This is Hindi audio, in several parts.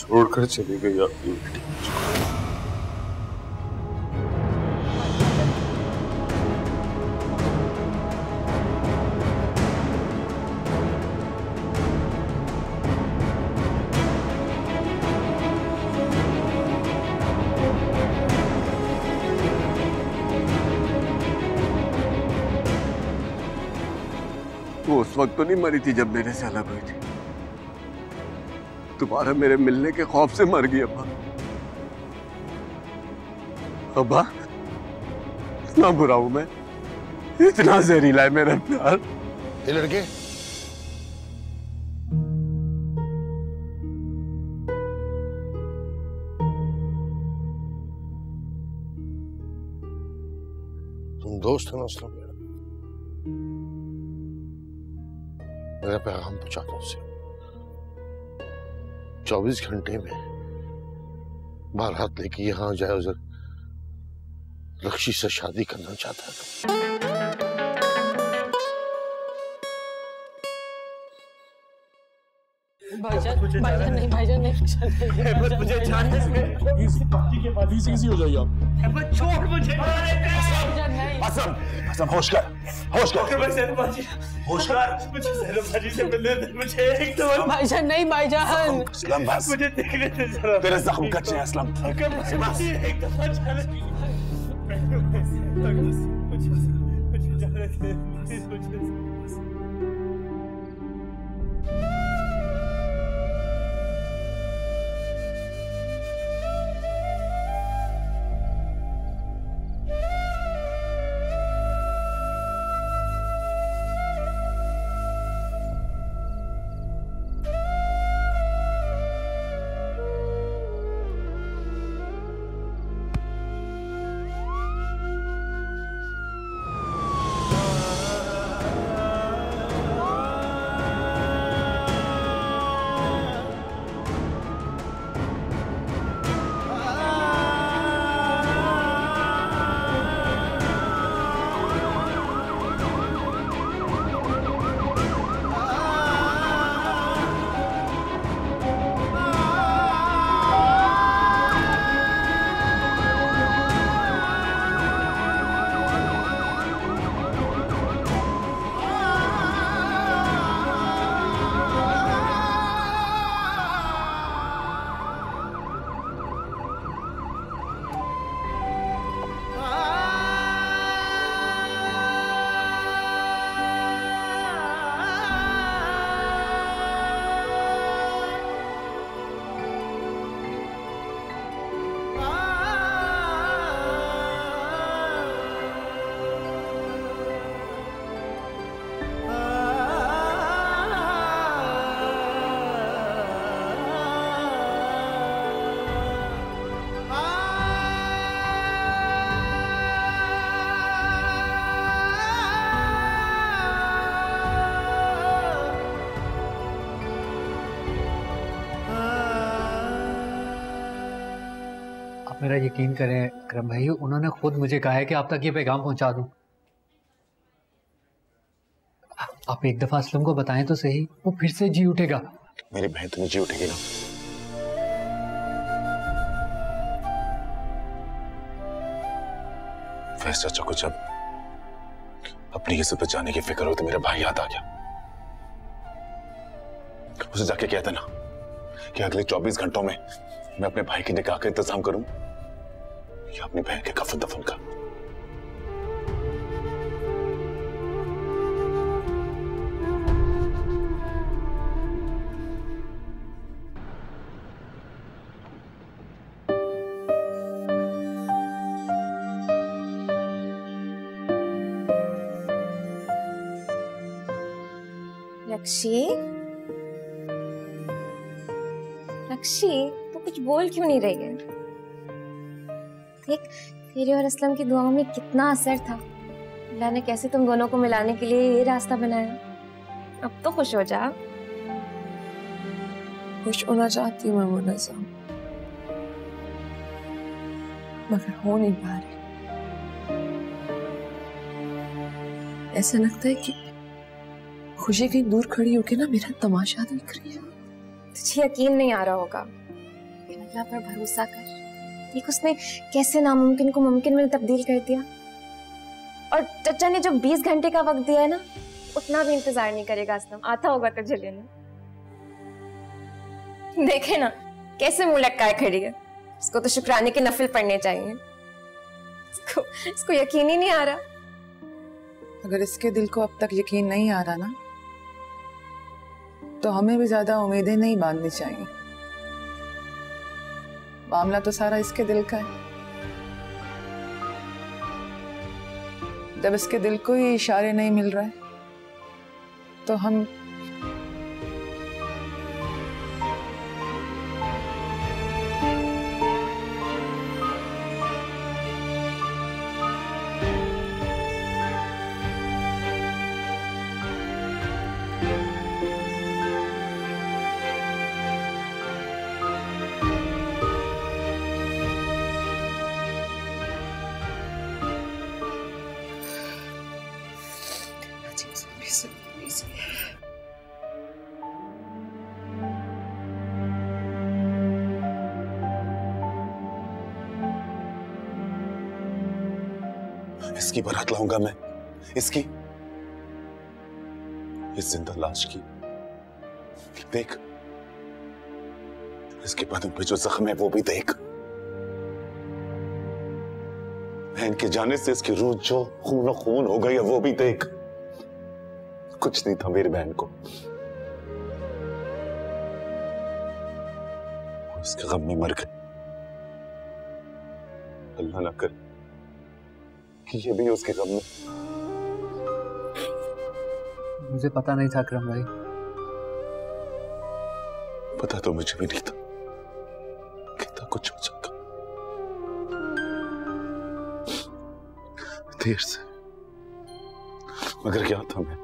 छोड़कर चली गई अपनी बेटी मुझको। वो उस वक्त तो नहीं मरी थी जब मेरे से अलग हुई थी। तुम्हारा मेरे मिलने के खौफ से मर गई अब्बा। अब्बा इतना बुरा हूं मैं, इतना जहरीला है मेरा प्यार। ये लड़के तुम दोस्त हो ना असलम? मेरा पैगाम पहुंचा दो उसे। 24 घंटे में बारात लेके यहाँ जाए। उधर लक्ष्मी से शादी करना चाहता है। भाईजान नहीं, भाईजान नहीं, अहमद मुझे जानने से पार्टी के बाद इजी हो जाइए आप। अहमद छोड़ मुझे। असम, असम होश कर, होश कर। होश कर। मुझे ज़ैनब भाजी से मिलने दे, मुझे एकदम। भाईजान नहीं, भाईजान। असलम बस। मुझे देखने दे जरा। तेरे जख्म कच्चे हैं असलम। एक दफा जाने दे। मुझे जाने दे। मेरा यकीन करें करम भाई, उन्होंने खुद मुझे कहा है कि आप तक ये पैगाम पहुंचा दूं। आप एक दफा असलम को बताएं तो सही, वो फिर से जी उठेगा। मेरी बहन तुम्हें जी उठेगी ना? फैसला चाचा को जब अपनी इज्जत बचाने की फिक्र हो तो मेरा भाई याद आ गया। उसे जाके कहता ना कि अगले 24 घंटों में मैं अपने भाई की निकाह का इंतजाम करूं या अपनी बहन के कफन दफन का। लक्ष्मी, लक्ष्मी तो कुछ बोल क्यों नहीं रही है? देख, तेरे और असलम की दुआओं में कितना असर था। अल्लाह ने कैसे तुम दोनों को मिलाने के लिए ये रास्ता बनाया। अब तो खुश हो जा। खुश होना चाहती हूँ मैं मुनज़्ज़म, मगर हो नहीं पा रही। ऐसा लगता है कि खुशी कहीं दूर खड़ी होके ना मेरा तमाशा देख रही है। तुझे यकीन नहीं आ रहा होगा, लेकिन अल्लाह पर भरोसा कर। देख उसने कैसे नामुमकिन को मुमकिन में तब्दील कर दिया। और चचा ने जो 20 घंटे का वक्त दिया है ना, उतना भी इंतजार नहीं करेगा असलम, आता होगा तुझे लेने। देखे ना कैसे मुंह लटकाए खड़ी है। इसको तो शुक्राने के नफिल पढ़ने चाहिए। इसको यकीन ही नहीं आ रहा। अगर इसके दिल को अब तक यकीन नहीं आ रहा ना, तो हमें भी ज्यादा उम्मीदें नहीं बांधनी चाहिए। मामला तो सारा इसके दिल का है। जब इसके दिल को ही इशारे नहीं मिल रहे तो हम इसकी बारात लाऊंगा मैं, इसकी, इस जिंदा लाश की। देख इसके बदन पे जो जख्म है वो भी देख। बहन के जाने से इसकी रूह जो खून खून हो गई है वो भी देख। कुछ नहीं था मेरी बहन को, उसके गम में मर गई। अल्लाह ना करे कि ये भी उसके गम में। मुझे पता नहीं था अकरम भाई। पता तो मुझे भी नहीं था कितना कुछ हो जाएगा। देर से, मगर क्या था मैं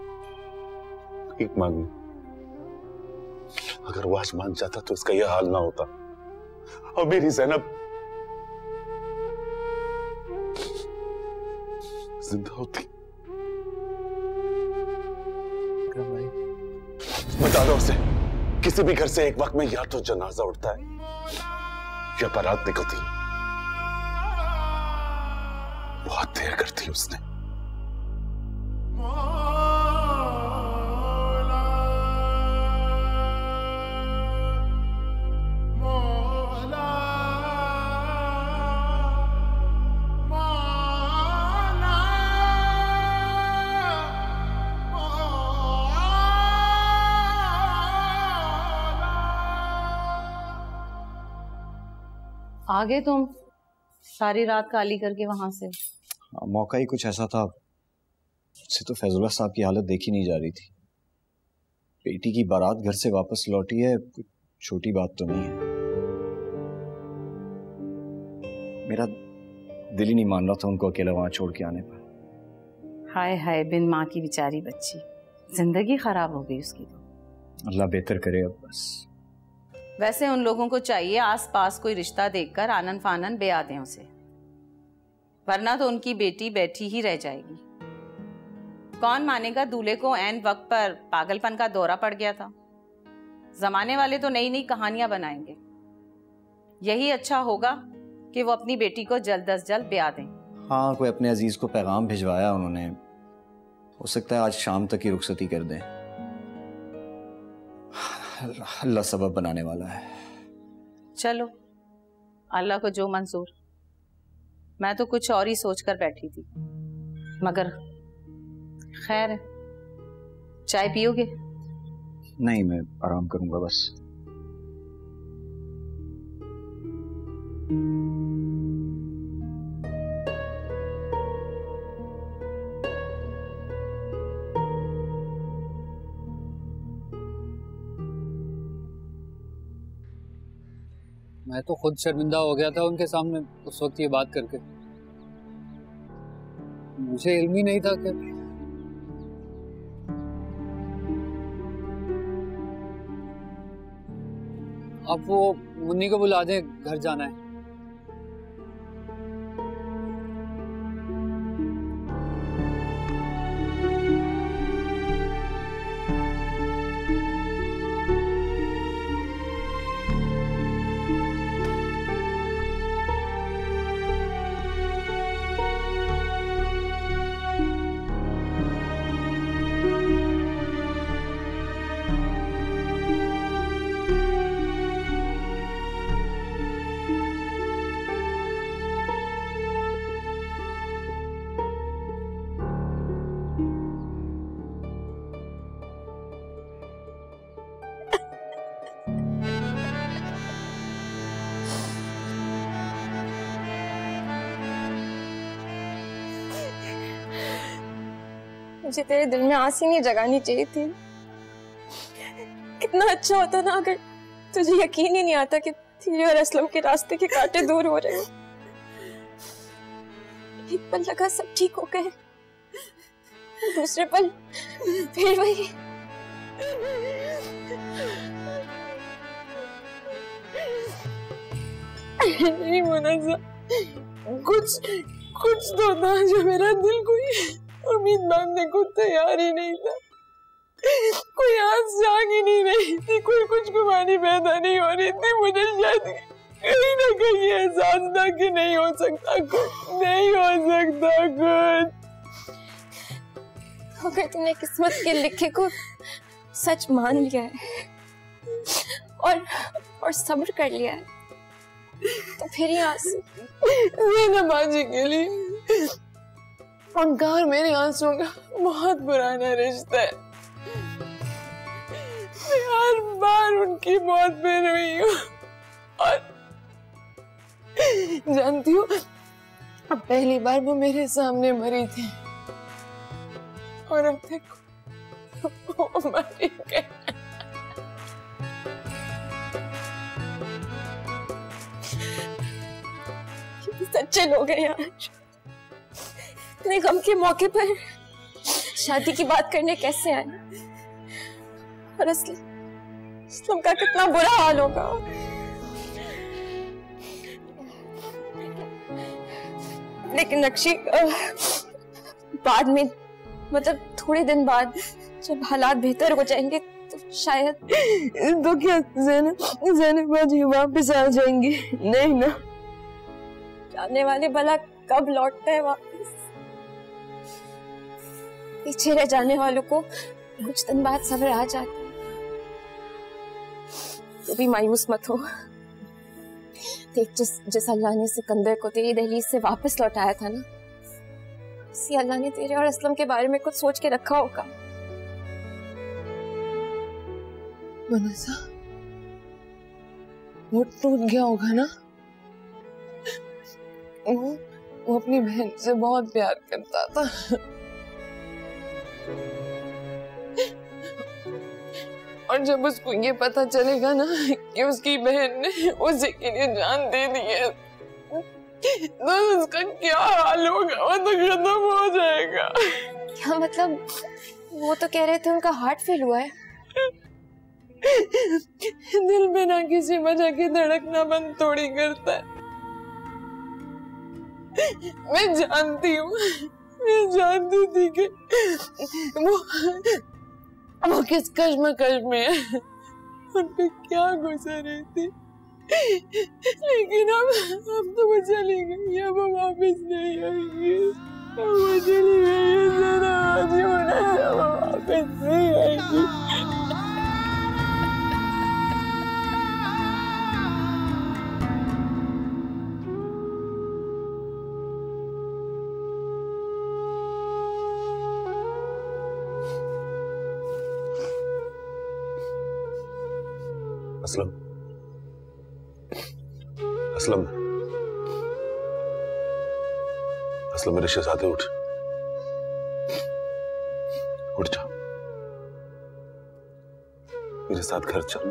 भीख मांगने। अगर वो आज मान जाता तो इसका यह हाल ना होता। और मेरी ज़ैनब जिंदा होती। भाई बता दो उसे, किसी भी घर से एक वक्त में या तो जनाजा उठता है या बारात निकलती। बहुत देर कर दी उसने। आगे तुम सारी रात काली करके वहां से। मौका ही कुछ ऐसा था। उससे तो फैजुल्लाह साहब की हालत देखी नहीं जा रही थी। बेटी की बारात घर से वापस लौटी है, छोटी बात तो नहीं है। मेरा दिल ही नहीं मान रहा था उनको अकेला वहां छोड़ के आने पर। हाय हाय, बिन माँ की बेचारी बच्ची, जिंदगी खराब हो गई उसकी तो। अल्लाह बेहतर करे अब बस। वैसे उन लोगों को चाहिए आसपास कोई रिश्ता देखकर आनन फानन ब्याह दें उसे, वरना तो उनकी बेटी बैठी ही रह जाएगी। कौन मानेगा दूल्हे को ऐन वक्त पर पागलपन का दौरा पड़ गया था। जमाने वाले तो नई नई कहानियां बनाएंगे। यही अच्छा होगा कि वो अपनी बेटी को जल्द अज जल्द ब्याह दें। हाँ, कोई अपने अजीज को पैगाम भिजवाया उन्होंने, हो सकता है आज शाम तक ही रुखसती कर दें। अल्लाह सबब बनाने वाला है। चलो, अल्लाह को जो मंजूर। मैं तो कुछ और ही सोचकर बैठी थी, मगर खैर है। चाय पियोगे? नहीं, मैं आराम करूंगा बस। मैं तो खुद शर्मिंदा हो गया था उनके सामने उस वक्त ये बात करके। मुझे इल्म ही नहीं था कि अब वो मुन्नी को बुला दें, घर जाना है। मुझे तेरे दिल में आस ही नहीं जगानी चाहिए थी। कितना अच्छा होता ना अगर तुझे यकीन ही नहीं आता कि तेरे और असलम के रास्ते के कांटे दूर हो रहे हैं। एक पल लगा सब ठीक हो गए, दूसरे पल फिर वही। नहीं मुनज़्ज़ा, कुछ तो था जो मेरा दिल कोई उम्मीद बांधने को तैयार ही नहीं था। कोई आस जाग ही नहीं रही थी, कोई कुछ गुमानी पैदा नहीं हो रही थी। मुझे शायद कहीं ना कहीं एहसास था कि नहीं हो सकता कुछ, नहीं हो सकता कुछ। अगर तूने किस्मत के लिखे को सच मान लिया है और सब्र कर लिया है तो फिर यहाँ से ज़ैनब बाजी के लिए उनका और मेरे आंसुओं का बहुत पुराना रिश्ता है। मैं हर बार उनकी मौत पे रोई हूँ और जानती हूँ अब पहली बार वो मेरे सामने मरी थी और अब देखो वो मरी गई। सच्चे लोग हैं आज। इतने गम के मौके पर शादी की बात करने कैसे आए? और असलम का कितना बुरा हाल होगा। लेकिन नक्शी बाद में मतलब थोड़े दिन बाद जब हालात बेहतर हो जाएंगे तो शायद तो क्या ज़ैनब बाजी वापस आ जाएंगी? नहीं ना, जाने वाले भला कब लौटता है वापस? पीछे रह जाने वालों को कुछ दिन बाद सब्र आ जाता है। तो भी मायूस मत हो। देख जिस अल्लाह ने सिकंदर को तेरी दहलीज से वापस लौटाया था ना, उसी अल्लाह ने तेरे और असलम के बारे में कुछ सोच के रखा होगा। मुनज़्ज़ा, वो टूट गया होगा ना? वो अपनी बहन से बहुत प्यार करता था। और जब उसको ये पता चलेगा ना कि उसकी बहन ने उसी के लिए जान दे दी है तो उसका क्या हाल होगा? वो तो खत्म हो जाएगा। क्या मतलब? वो तो कह रहे थे उनका हार्ट फेल हुआ है। दिल बिना किसी वजह के धड़कना बंद थोड़ी करता है। मैं जानती थी कि वो किस कश्मकश में है, उन पे क्या गुजर रही थी। लेकिन अब तो वो चली गई, अब वो वापस नहीं आएगी। वो चली गई, जरा आज ही होना है, वो वापस नहीं आएगी। असलम, असलम, असलम मेरे शहजादे उठ जा, मेरे साथ घर चल।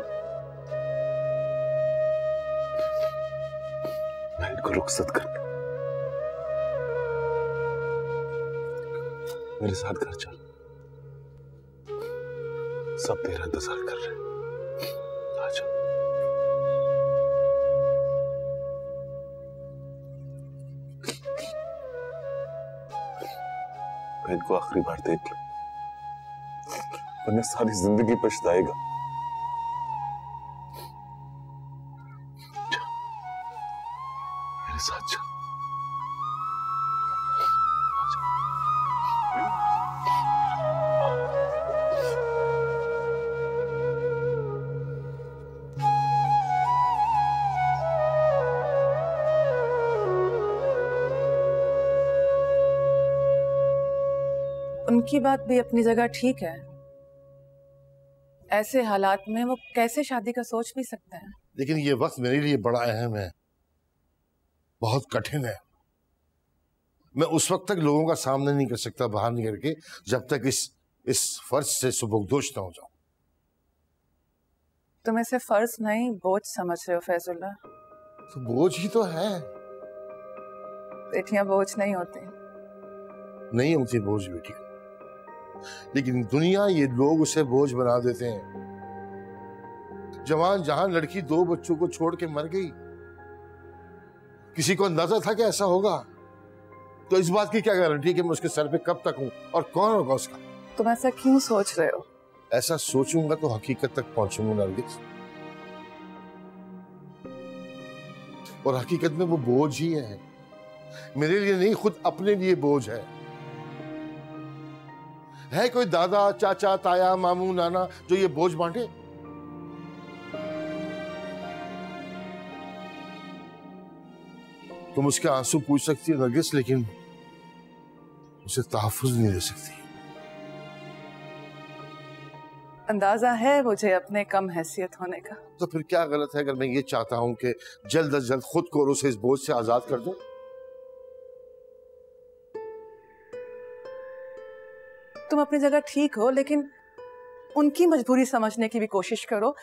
मैं इनको रुखसत कर, मेरे साथ घर चल, सब तेरा इंतजार कर रहे हैं। आजा। मैं इनको आखिरी बार देख लूं, वरना सारी जिंदगी पछताएगा। मेरे साथ चल। उनकी बात भी अपनी जगह ठीक है। ऐसे हालात में वो कैसे शादी का सोच भी सकते हैं। लेकिन ये वक्त मेरे लिए बड़ा अहम है, बहुत कठिन है। मैं उस वक्त तक लोगों का सामना नहीं कर सकता बाहर निकल के, जब तक इस फर्ज से सुबकदोश ना हो जाऊं। तुम इसे फर्ज नहीं बोझ समझ रहे हो फैजुल्ला। तो बोझ ही तो है। बेटियां बोझ नहीं होती। नहीं होती बोझ बेटी, लेकिन दुनिया, ये लोग उसे बोझ बना देते हैं। जवान जहां लड़की 2 बच्चों को छोड़ के मर गई, किसी को अंदाजा था कि ऐसा होगा? तो इस बात की क्या गारंटी कि मैं उसके सर पे कब तक हूं और कौन होगा उसका? तुम ऐसा क्यों सोच रहे हो? ऐसा सोचूंगा तो हकीकत तक पहुंचूंगा नरगिस, और हकीकत में वो बोझ ही है। मेरे लिए नहीं, खुद अपने लिए बोझ है। कोई दादा, चाचा, ताया, मामू, नाना जो ये बोझ बांटे? तुम उसके आंसू पूछ सकती है नरगिस, लेकिन उसे तहफ्फुज़ नहीं दे सकती। अंदाजा है मुझे अपने कम हैसियत होने का। तो फिर क्या गलत है अगर मैं ये चाहता हूं कि जल्द अज जल्द खुद को और उसे इस बोझ से आजाद कर दूं? तुम अपनी जगह ठीक हो, लेकिन उनकी मजबूरी समझने की भी कोशिश करो।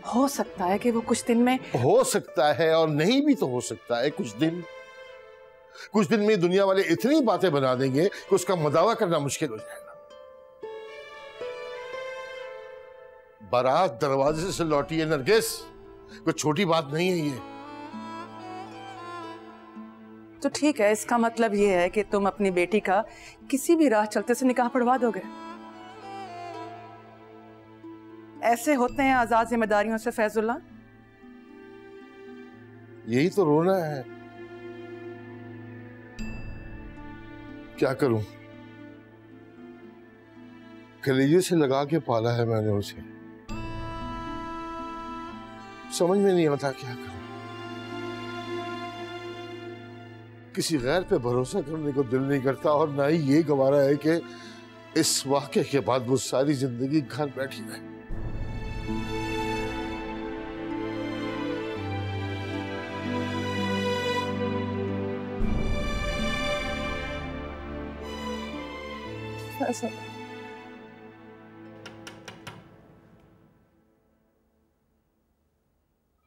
हो सकता है कि वो कुछ दिन में, हो सकता है और नहीं भी तो हो सकता है। कुछ दिन में दुनिया वाले इतनी बातें बना देंगे कि उसका मुदावा करना मुश्किल हो जाएगा। बारात दरवाजे से लौटी है नरगिस, कोई छोटी बात नहीं है ये। तो ठीक है, इसका मतलब ये है कि तुम अपनी बेटी का किसी भी राह चलते से निकाह पढ़वा दोगे। ऐसे होते हैं आजाद जिम्मेदारियों से फैजुल्ला। यही तो रोना है। क्या करूं, कलेजे से लगा के पाला है मैंने उसे। समझ में नहीं आता क्या करूं। किसी गैर पे भरोसा करने को दिल नहीं करता, और ना ही ये गवारा है कि इस वाक़े के बाद वो सारी जिंदगी घर बैठी रहे।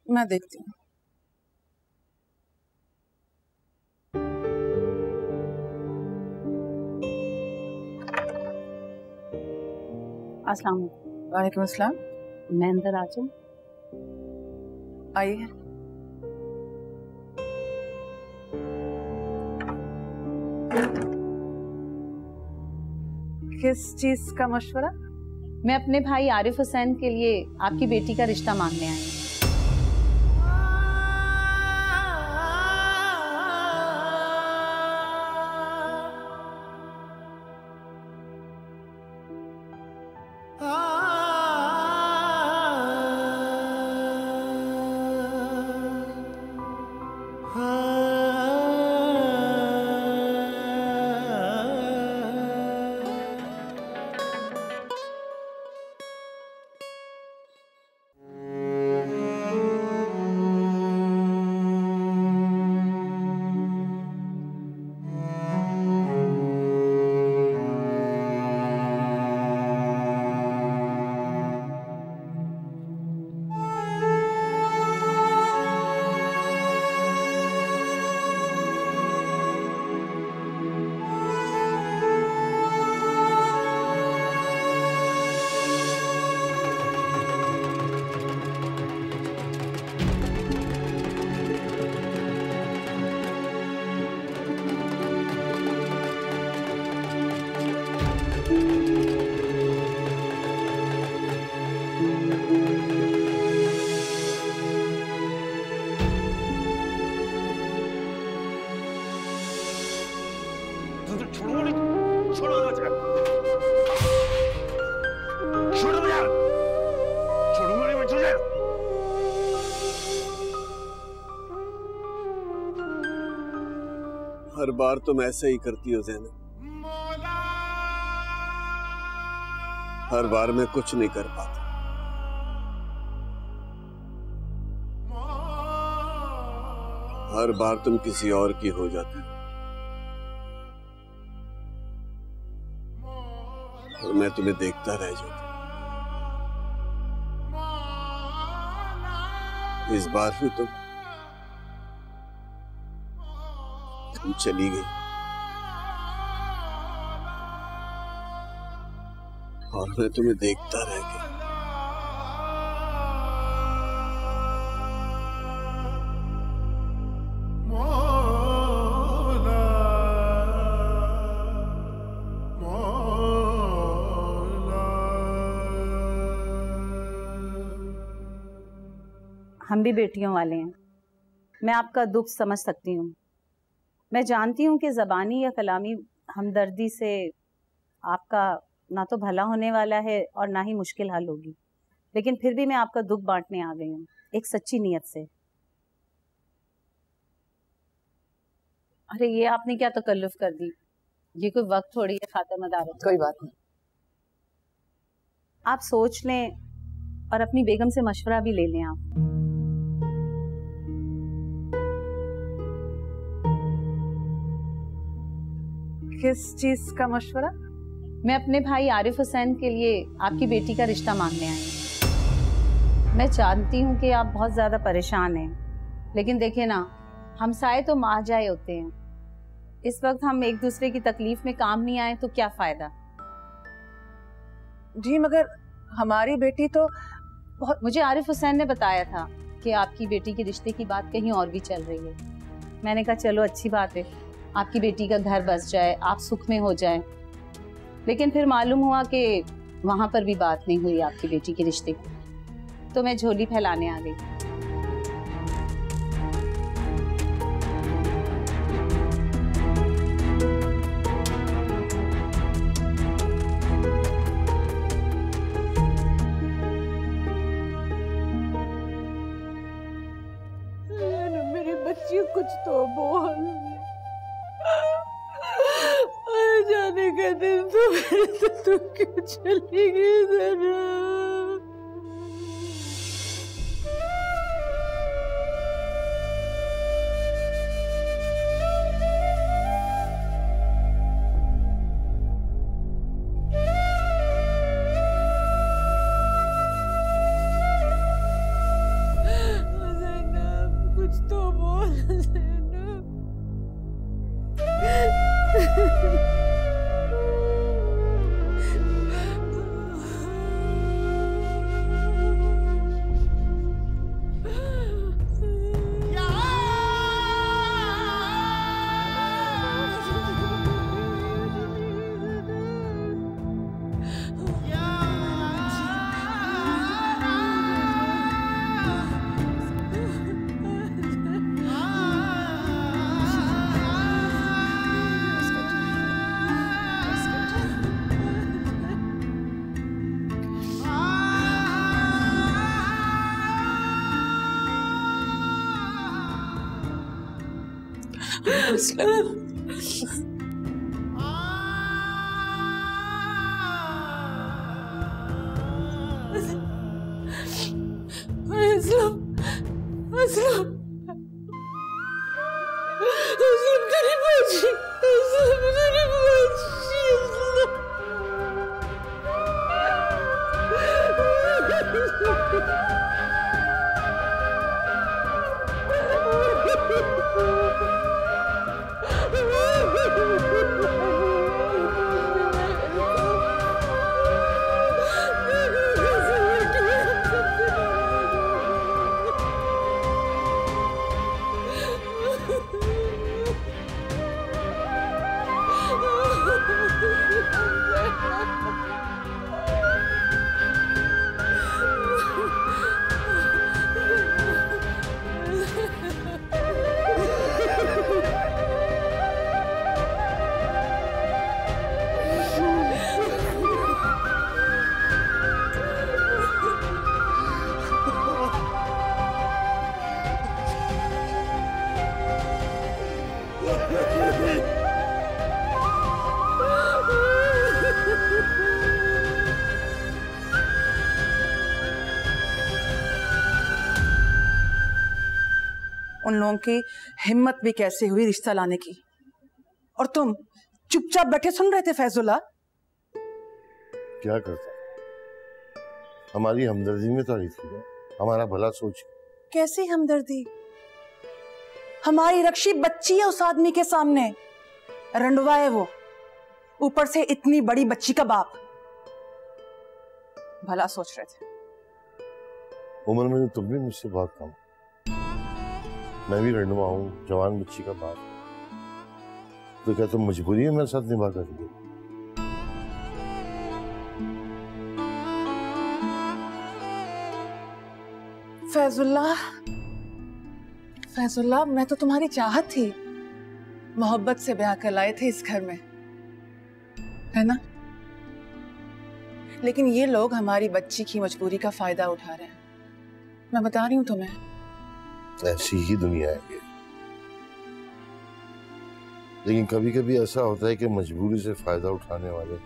मैं देखती हूँ। अस्सलाम वालेकुम अस्सलाम। मैं अंदर आ जाऊं? आइए। किस चीज का मशवरा? मैं अपने भाई आरिफ हुसैन के लिए आपकी बेटी का रिश्ता मांगने आई हूँ। हर बार तुम ऐसे ही करती हो ज़ैनब, हर बार मैं कुछ नहीं कर पाता। हर बार तुम किसी और की हो जाती हो। और मैं तुम्हें देखता रह जाता। इस बार भी तुम चली गई और मैं तुम्हें देखता रह गया। हम भी बेटियों वाले हैं। मैं आपका दुख समझ सकती हूँ। मैं जानती हूँ कि ज़बानी या कलामी हमदर्दी से आपका ना तो भला होने वाला है और ना ही मुश्किल हल होगी, लेकिन फिर भी मैं आपका दुख बांटने आ गई हूँ एक सच्ची नीयत से। अरे ये आपने क्या तकल्लुफ कर दी? ये कोई वक्त थोड़ी है खातिर मदारत। कोई बात नहीं, आप सोच लें और अपनी बेगम से मशवरा भी ले लें। आप किस चीज का मशवरा? मैं अपने भाई आरिफ हुसैन के लिए आपकी बेटी का रिश्ता मांगने आई हूँ। मैं जानती हूँ कि आप बहुत ज्यादा परेशान हैं, लेकिन देखें ना, हमसाए तो माहजाए होते हैं। इस वक्त हम एक दूसरे की तकलीफ में काम नहीं आए तो क्या फायदा। जी मगर हमारी बेटी तो बहुत। मुझे आरिफ हुसैन ने बताया था कि आपकी बेटी के रिश्ते की बात कहीं और भी चल रही है। मैंने कहा चलो अच्छी बात है, आपकी बेटी का घर बस जाए, आप सुख में हो जाए। लेकिन फिर मालूम हुआ कि वहां पर भी बात नहीं हुई आपकी बेटी के रिश्ते की, तो मैं झोली फैलाने आ गई। मेरी बच्ची कुछ तो बोल। जाने का दिन तो मेरे तो क्यों चली गई जरा? कुछ तो बोल उन लोगों की हिम्मत भी कैसे हुई रिश्ता लाने की, और तुम चुपचाप बैठे सुन रहे थे फैजुल्ला। क्या करता, हमारी हमदर्दी में तो आई थी ना, हमारा भला सोच। कैसी हमदर्दी? हमारी रक्षी बच्ची है उस आदमी के सामने, रंडवा है वो, ऊपर से इतनी बड़ी बच्ची का बाप। भला सोच रहे थे। उम्र में तुम भी मुझसे बहुत कम, मैं भी रंडवा हूँ, जवान बच्ची का बाप। तो क्या तुम मजबूरी है मेरे साथ निभा करोगे? फैजुल्लाह, मैं तो तुम्हारी चाहत थी, मोहब्बत से ब्याह कर लाए थे इस घर में, है ना? लेकिन ये लोग हमारी बच्ची की मजबूरी का फायदा उठा रहे हैं। मैं बता रही हूँ तुम्हें। ऐसी ही दुनिया है ये। लेकिन कभी कभी ऐसा होता है कि मजबूरी से फायदा उठाने वाले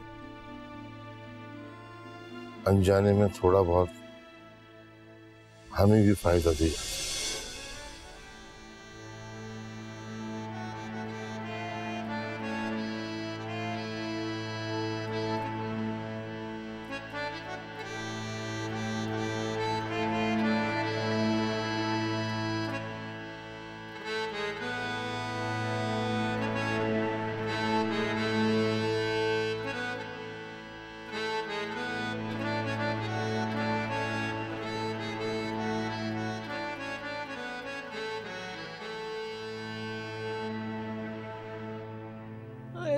अनजाने में थोड़ा बहुत हमें भी फायदा दे जाते।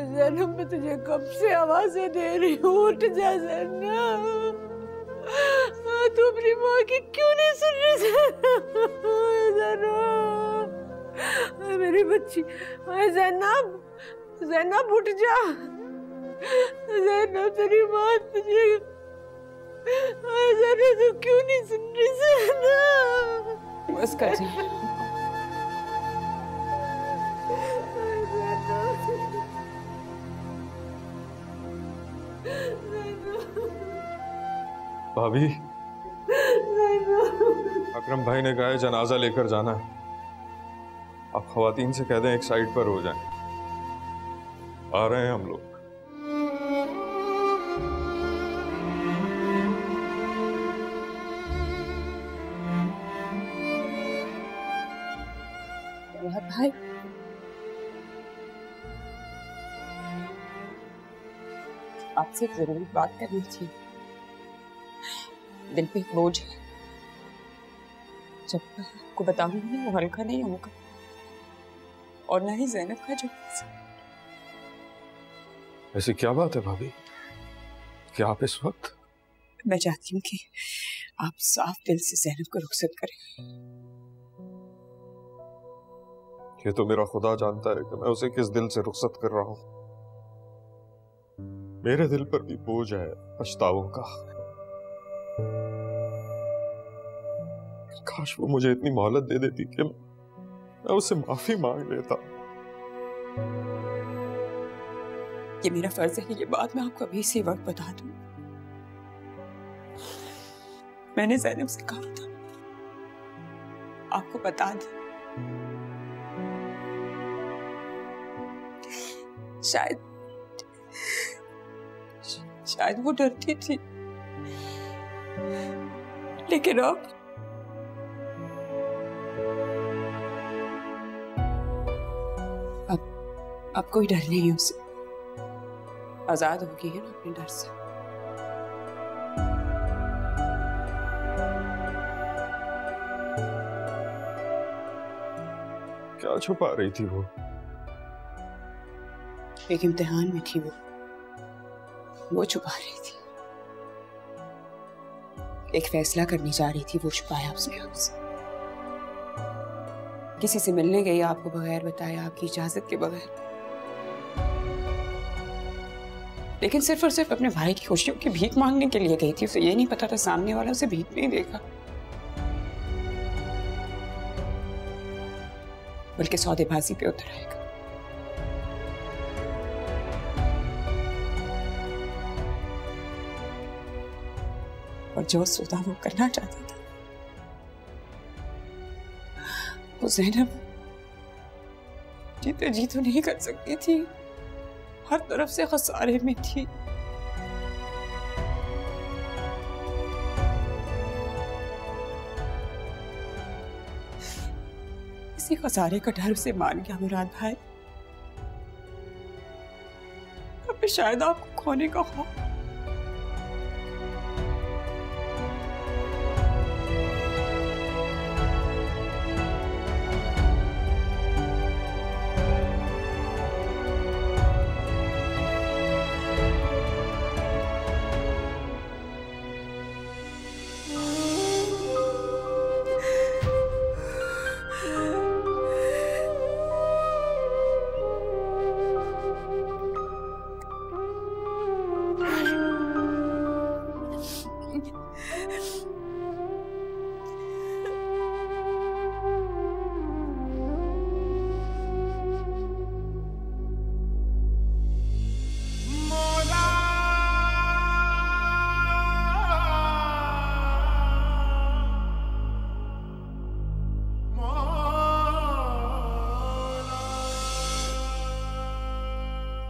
ज़ैनब, मैं तुझे कब से आवाज़ें दे रही हूँ, उठ जा ज़ैनब। तू अपनी माँ की क्यों नहीं सुन रही ज़ैनब? मेरी बच्ची, ज़ैनब, ज़ैनब उठ जा। ज़ैनब तेरी माँ तुझे, ज़ैनब तू क्यों नहीं सुन रही ज़ैनब? बस कर जा। भाभी, अकरम भाई ने कहा है जनाजा लेकर जाना है। आप खवातीन से कह दें एक साइड पर हो जाएं। आ रहे हैं हम लोग। भाई, आपसे जरूरी बात करनी थी, दिल पे बोझ है, जब मैं आपको बताऊंगी वो हल्का नहीं होगा, और ना ही ज़ैनब का जो। ऐसी क्या बात है भाभी, क्या आप इस वक्त? मैं चाहती हूँ कि आप साफ दिल से ज़ैनब को रुखसत करें। ये तो मेरा खुदा जानता है कि मैं उसे किस दिल से रुखसत कर रहा हूँ। मेरे दिल पर भी बोझ है पछतावों का। काश वो मुझे इतनी मोहलत दे देती कि मैं उससे माफी मांग लेता। ये मेरा फर्ज है कि ये बात मैं आपको अभी इसी वक्त बता दूं। मैंने ज़ैनब से कहा था आपको बता दें, शायद वो डरती थी, लेकिन अब कोई डर नहीं है उसे, आजाद हो गई है ना अपने डर से। क्या छुपा रही थी वो? एक इम्तिहान में थी वो छुपा रही थी। एक फैसला करने जा रही थी, वो छुपाया उसने आपसे। किसी से मिलने गई आपको बगैर बताए, आपकी इजाजत के बगैर, लेकिन सिर्फ और सिर्फ अपने भाई की खुशियों की भीख मांगने के लिए गई थी। उसे ये नहीं पता था सामने वाला उसे भीख नहीं देगा, बल्कि सौदेबाजी पे उतर आएगा। और जो सौदा वो करना चाहता था वो ज़ैनब जीते जी तो नहीं कर सकती थी, हर तरफ से खसारे में थी। इसी खसारे का डर उसे मान गया मुराद भाई। अब शायद आपको खोने का खौफ।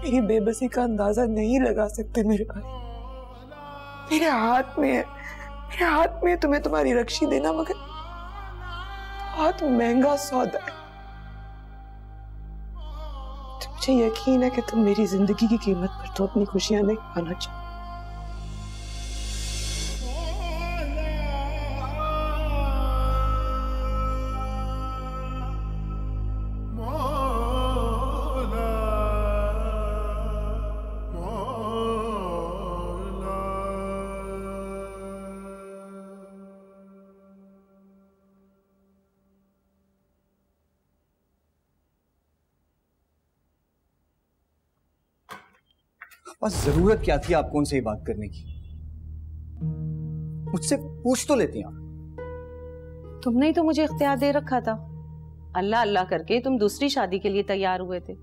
मेरी बेबसी का अंदाजा नहीं लगा सकते मेरे भाई। मेरे हाथ में है, मेरे हाथ में तुम्हें तुम्हारी रक्षी देना, मगर बहुत महंगा सौदा है। तो मुझे यकीन है कि तुम मेरी जिंदगी की कीमत पर तो अपनी खुशियां नहीं पाना चाहते। बस जरूरत क्या थी आपको उनसे ये बात करने की? मुझसे पूछ तो लेती आप। तुमने ही तो मुझे इख्तियार दे रखा था। अल्लाह अल्लाह करके तुम दूसरी शादी के लिए तैयार हुए थे,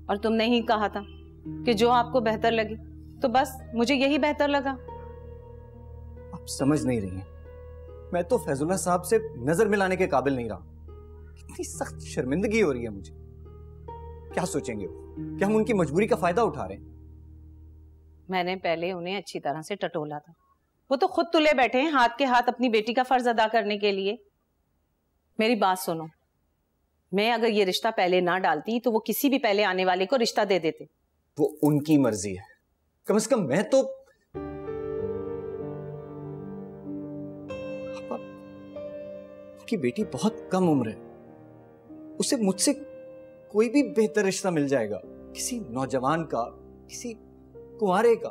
और तुमने ही कहा था कि जो आपको बेहतर लगे, तो बस मुझे यही बेहतर लगा। आप समझ नहीं रही हैं, मैं तो फैजुल्ला साहब से नजर मिलाने के काबिल नहीं रहा। कितनी सख्त शर्मिंदगी हो रही है मुझे। क्या सोचेंगे वो? क्या हम उनकी मजबूरी का फायदा उठा रहे हैं? मैंने पहले उन्हें अच्छी तरह से टटोला था। वो तो खुद तुले बैठे हैं हाथ के हाथ अपनी बेटी का फर्ज अदा करने के लिए। मेरी बात सुनो, मैं अगर ये रिश्ता पहले ना डालती तो वो किसी भी पहले आने वाले को रिश्ता दे देते। वो उनकी मर्जी है, कम से कम मैं तो उनकी बेटी बहुत कम उम्र है, उसे मुझसे कोई भी बेहतर रिश्ता मिल जाएगा, किसी नौजवान का, किसी कुंवारे का।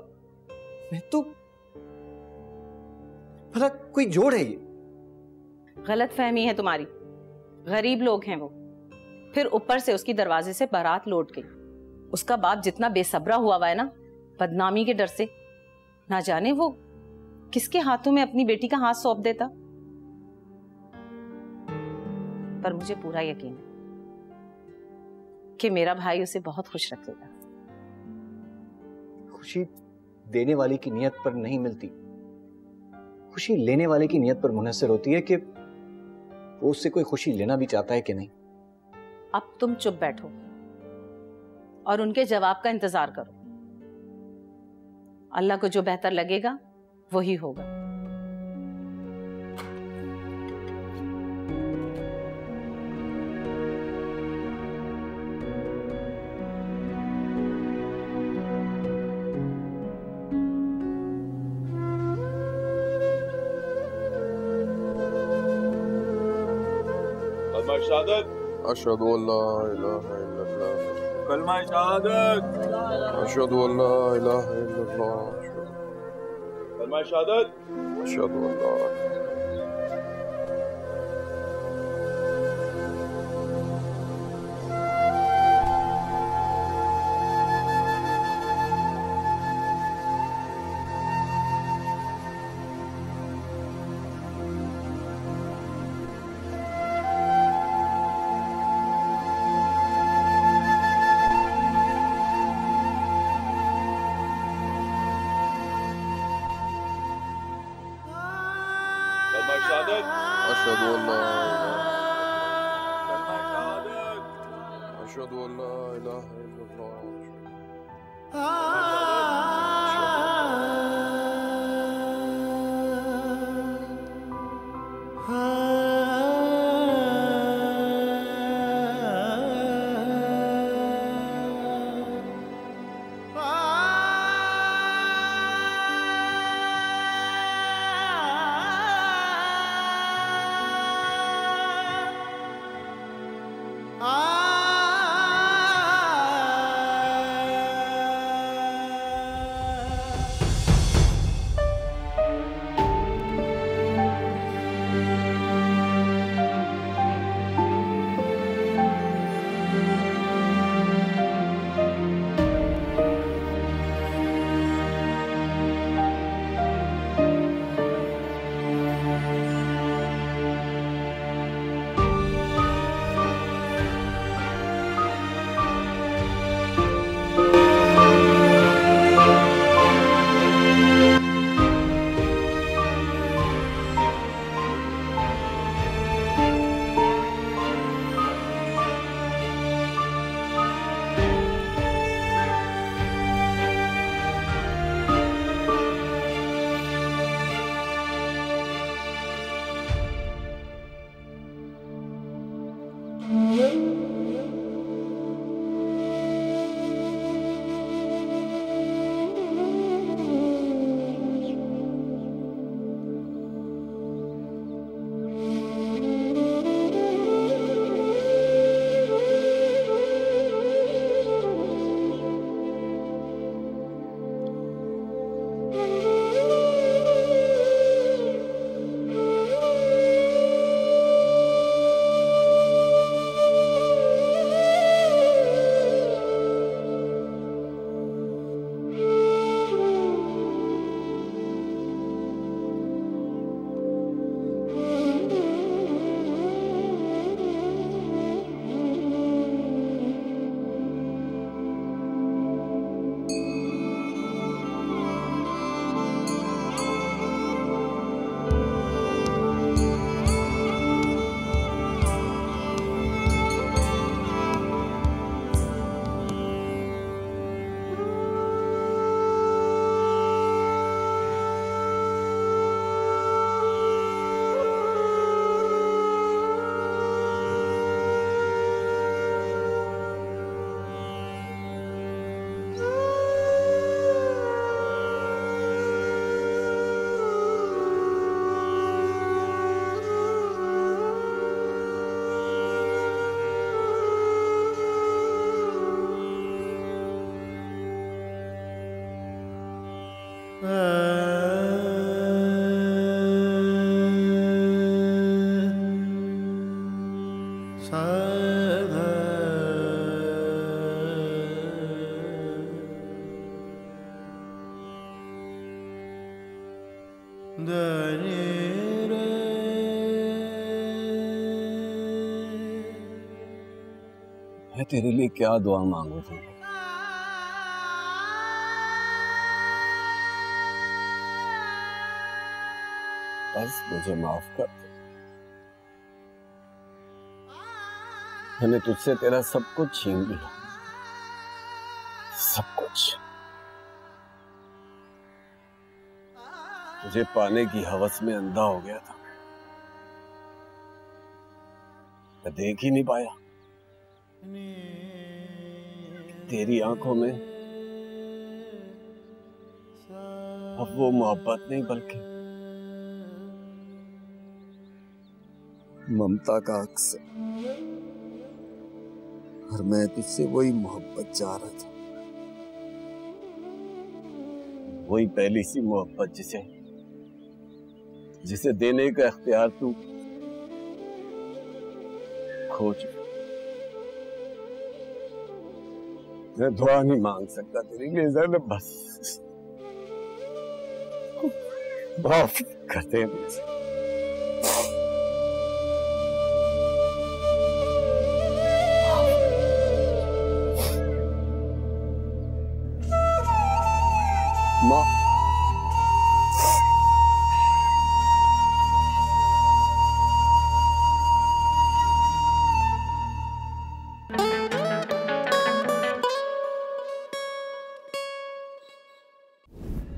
मैं तो भला कोई जोड़ है ये? गलत फहमी है तुम्हारी। गरीब लोग हैं वो। फिर ऊपर से उसकी दरवाजे से बारात लौट गई। उसका बाप जितना बेसब्रा हुआ है ना, बदनामी के डर से, ना जाने वो किसके हाथों में अपनी बेटी का हाथ सौंप देता। पर मुझे पूरा यकीन है कि मेरा भाई उसे बहुत खुश रखेगा। खुशी देने वाले की नियत पर नहीं मिलती, खुशी लेने वाले की नियत पर मुनहसर होती है कि वो उससे कोई खुशी लेना भी चाहता है कि नहीं। अब तुम चुप बैठो और उनके जवाब का इंतजार करो। अल्लाह को जो बेहतर लगेगा वही होगा। अशहदु अल्ला इलाहा इल्लल्लाह। कलमा शहादत। अशहदु अल्ला इलाहा इल्लल्लाह। कलमा शहादत। अशहदु अल्ला। मैं तेरे लिए क्या दुआ मांगू तुम? बस मुझे माफ कर दे। मैंने तुझसे तेरा सब कुछ छीन लिया, सब कुछ। तुझे पाने की हवस में अंधा हो गया था, मैं देख ही नहीं पाया। तेरी आंखों में अब वो मोहब्बत नहीं बल्कि ममता का अक्स है, और मैं तुझसे वही मोहब्बत चाह रहा था, वही पहली सी मोहब्बत जिसे देने का इख्तियार तू खो चुका। मैं दुआ नहीं मांग सकता तेरे लिए ज़रा, बस माफ करते हैं मुझे।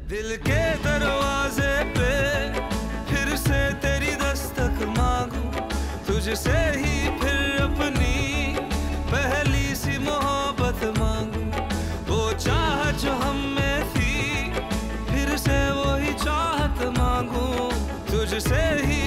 दिल के दरवाजे पे फिर से तेरी दस्तक मांगू, तुझसे ही फिर अपनी पहली सी मोहब्बत मांगू। वो चाह जो हम में थी फिर से वही चाहत मांगू, तुझसे ही